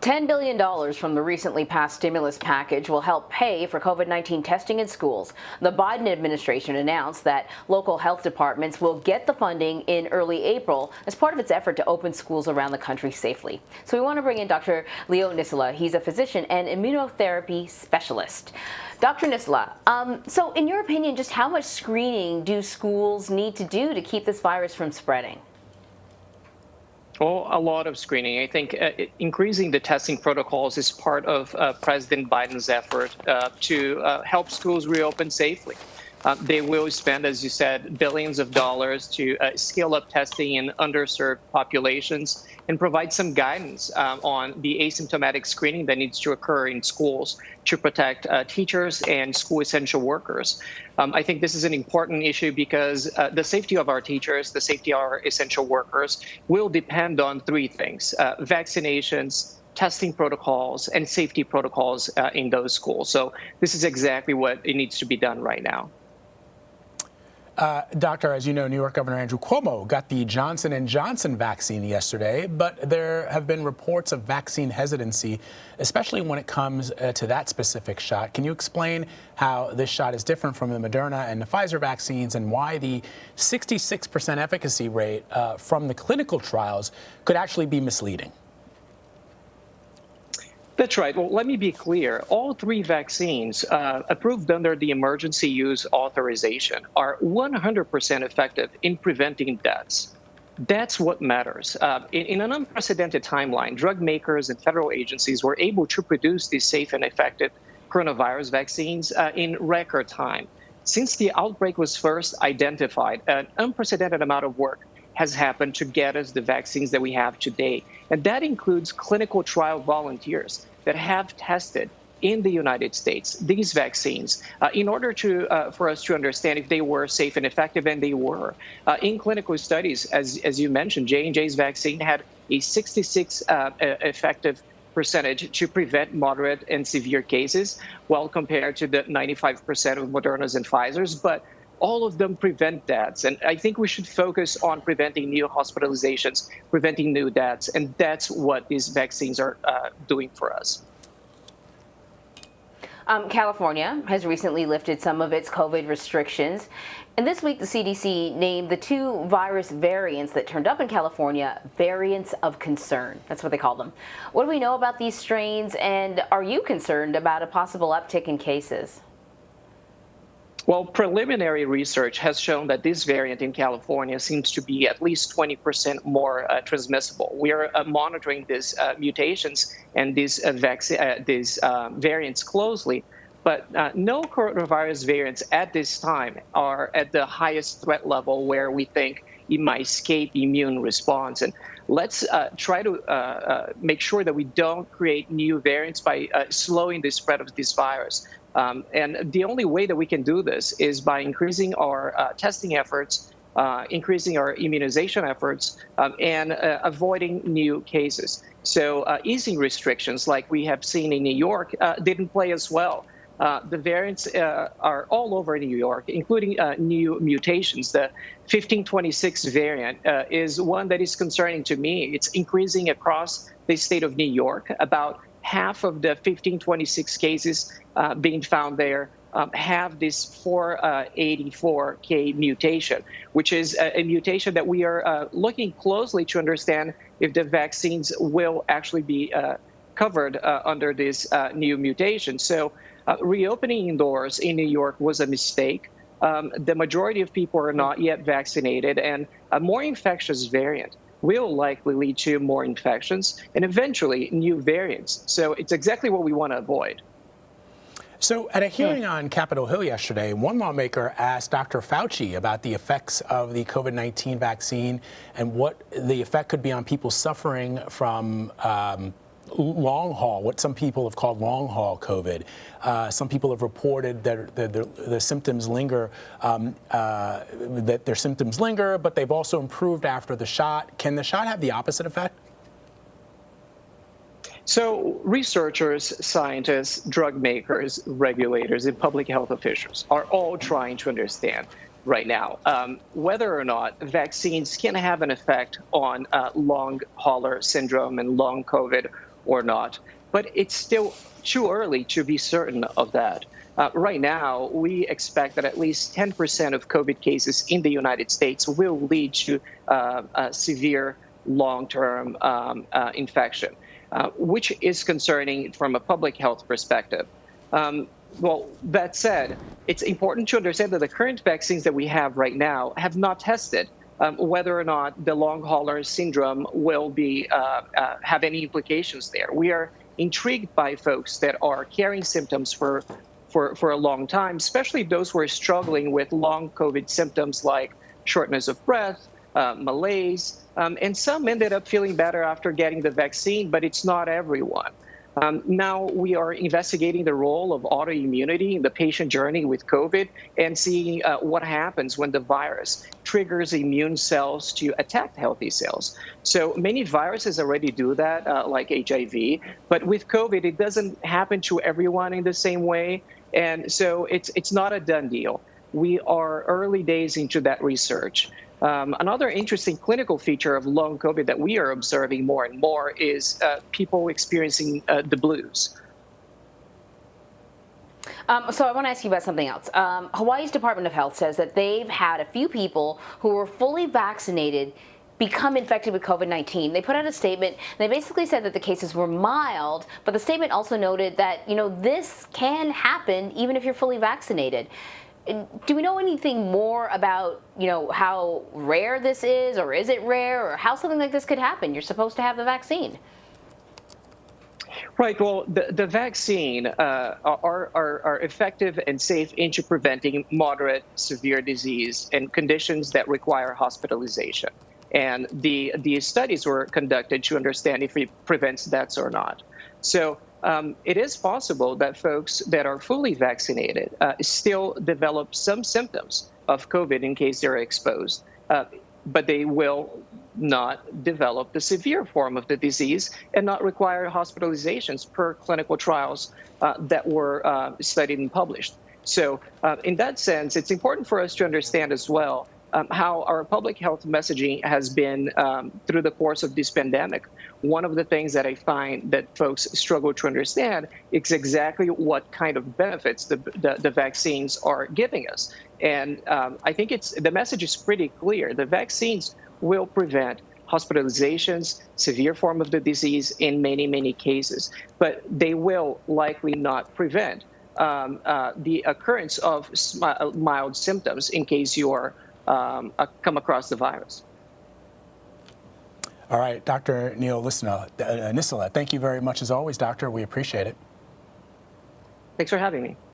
$10 billion from the recently passed stimulus package will help pay for COVID-19 testing in schools. The Biden administration announced that local health departments will get the funding in early April as part of its effort to open schools around the country safely. So we want to bring in Dr. Leo Nissola. He's a physician and immunotherapy specialist. Dr. Nissola, so in your opinion, just how much screening do schools need to do to keep this virus from spreading? Well, a lot of screening. I think increasing the testing protocols is part of President Biden's effort to help schools reopen safely. They will spend, as you said, billions of dollars to scale up testing in underserved populations and provide some guidance on the asymptomatic screening that needs to occur in schools to protect teachers and school essential workers. I think this is an important issue because the safety of our teachers, the safety of our essential workers will depend on three things: vaccinations, testing protocols, and safety protocols in those schools. So this is exactly what it needs to be done right now. Doctor, as you know, New York Governor Andrew Cuomo got the Johnson & Johnson vaccine yesterday, but there have been reports of vaccine hesitancy, especially when it comes to that specific shot. Can you explain how this shot is different from the Moderna and the Pfizer vaccines and why the 66% efficacy rate from the clinical trials could actually be misleading? That's right. Well, let me be clear. All three vaccines approved under the emergency use authorization are 100% effective in preventing deaths. That's what matters. In an unprecedented timeline, drug makers and federal agencies were able to produce these safe and effective coronavirus vaccines in record time. Since the outbreak was first identified, an unprecedented amount of work has happened to get us the vaccines that we have today. And that includes clinical trial volunteers that have tested in the United States these vaccines in order for us to understand if they were safe and effective, and they were. In clinical studies, as you mentioned, J&J's vaccine had a 66 effective percentage to prevent moderate and severe cases, while compared to the 95% of Moderna's and Pfizer's. But all of them prevent deaths. And I think we should focus on preventing new hospitalizations, preventing new deaths. And that's what these vaccines are doing for us. California has recently lifted some of its COVID restrictions. And this week, the CDC named the two virus variants that turned up in California variants of concern. That's what they called them. What do we know about these strains? And are you concerned about a possible uptick in cases? Well, preliminary research has shown that this variant in California seems to be at least 20% more transmissible. We are monitoring these mutations and these variants closely, but no coronavirus variants at this time are at the highest threat level where we think it might escape immune response. And let's try to make sure that we don't create new variants by slowing the spread of this virus. And the only way that we can do this is by increasing our testing efforts, increasing our immunization efforts, and avoiding new cases. So easing restrictions like we have seen in New York didn't play as well. The variants are all over New York, including new mutations. The 1526 variant is one that is concerning to me. It's increasing across the state of New York. About half of the 1526 cases being found there have this 484K mutation, which is a mutation that we are looking closely to understand if the vaccines will actually be covered under this new mutation. So reopening indoors in New York was a mistake. The majority of people are not yet vaccinated, and a more infectious variant will likely lead to more infections and eventually new variants. So it's exactly what we want to avoid. So at a hearing on Capitol Hill yesterday, one lawmaker asked Dr. Fauci about the effects of the COVID-19 vaccine and what the effect could be on people suffering from long haul, what some people have called long haul COVID. Some people have reported that the symptoms linger, that their symptoms linger, but they've also improved after the shot. Can the shot have the opposite effect? So researchers, scientists, drug makers, regulators, and public health officials are all trying to understand right now whether or not vaccines can have an effect on long hauler syndrome and long COVID, or not. But it's still too early to be certain of that. Right now, we expect that at least 10% of COVID cases in the United States will lead to a severe long-term infection, which is concerning from a public health perspective. Well, that said, it's important to understand that the current vaccines that we have right now have not tested whether or not the long hauler syndrome will be have any implications there. We are intrigued by folks that are carrying symptoms for a long time, especially those who are struggling with long COVID symptoms like shortness of breath, malaise, and some ended up feeling better after getting the vaccine, but it's not everyone. Now we are investigating the role of autoimmunity in the patient journey with COVID and seeing what happens when the virus triggers immune cells to attack healthy cells. So many viruses already do that, like HIV, but with COVID, it doesn't happen to everyone in the same way. And so it's not a done deal. We are early days into that research. Another interesting clinical feature of long COVID that we are observing more and more is people experiencing the blues. So I want to ask you about something else. Hawaii's Department of Health says that they've had a few people who were fully vaccinated become infected with COVID-19. They put out a statement. They basically said that the cases were mild, but the statement also noted that, this can happen even if you're fully vaccinated. Do we know anything more about, how rare this is, or is it rare, or how something like this could happen? You're supposed to have the vaccine. Right. Well, the vaccine are effective and safe into preventing moderate, severe disease and conditions that require hospitalization. And the studies were conducted to understand if it prevents deaths or not. So it is possible that folks that are fully vaccinated still develop some symptoms of COVID in case they're exposed, but they will not develop the severe form of the disease and not require hospitalizations per clinical trials that were studied and published. So in that sense, it's important for us to understand as well how our public health messaging has been through the course of this pandemic. One of the things that I find that folks struggle to understand is exactly what kind of benefits the vaccines are giving us. And I think the message is pretty clear. The vaccines will prevent hospitalizations, severe form of the disease in many, many cases, but they will likely not prevent the occurrence of mild symptoms in case you are come across the virus. All right, Dr. Nissola, thank you very much as always, Doctor. We appreciate it. Thanks for having me.